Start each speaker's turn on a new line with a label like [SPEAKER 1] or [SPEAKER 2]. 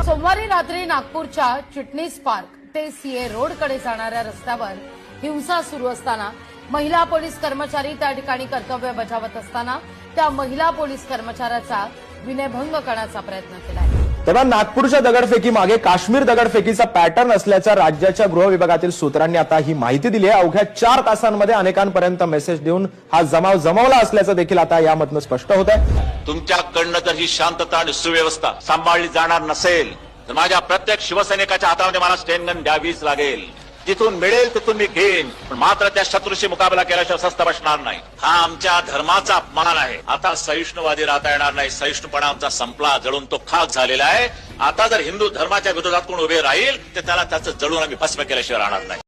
[SPEAKER 1] सोमवारी रात्री नागपूरच्या चिटणीस पार्क ते सीए रोडकडे जाणाऱ्या रस्त्यावर हिंसा सुरू असताना महिला पोलीस कर्मचारी त्या ठिकाणी कर्तव्य बजावत असताना त्या महिला पोलीस कर्मचाऱ्याचा विनयभंग करण्याचा प्रयत्न केलाय।
[SPEAKER 2] तेव्हा नागपूरच्या दगडफेकी मागे काश्मीर दगडफेकीचा पॅटर्न असल्याच्या राज्याच्या गृह विभागातील सूत्रांनी आता ही माहिती दिली आहे। अवघ्या 4 तासांमध्ये अनेकांपर्यंत मेसेज देऊन हा जमाव जमवला असल्याचं देखील आता यामधून स्पष्ट होत आहे।
[SPEAKER 3] तुमच्याकडनं जर ही शांतता आणि सुव्यवस्था सांभाळली जाणार नसेल तर माझ्या प्रत्येक शिवसैनिकाच्या हातामध्ये मला स्टेनगन द्यावीच लागेल। जिथून मिळेल तिथून मी घेईन, पण मात्र त्या शत्रूशी मुकाबला केल्याशिवाय स्वस्थ बसणार नाही। हा आमच्या धर्माचा अपमान आहे। आता सहिष्णुवादी राहता येणार नाही। सहिष्णुपणा आमचा संपला, जळून तो खाक झालेला आहे। आता जर हिंदू धर्माच्या विरोधात कोण उभे राहील तर त्याला त्याचं जळून आम्ही भस्म केल्याशिवाय राहणार नाही।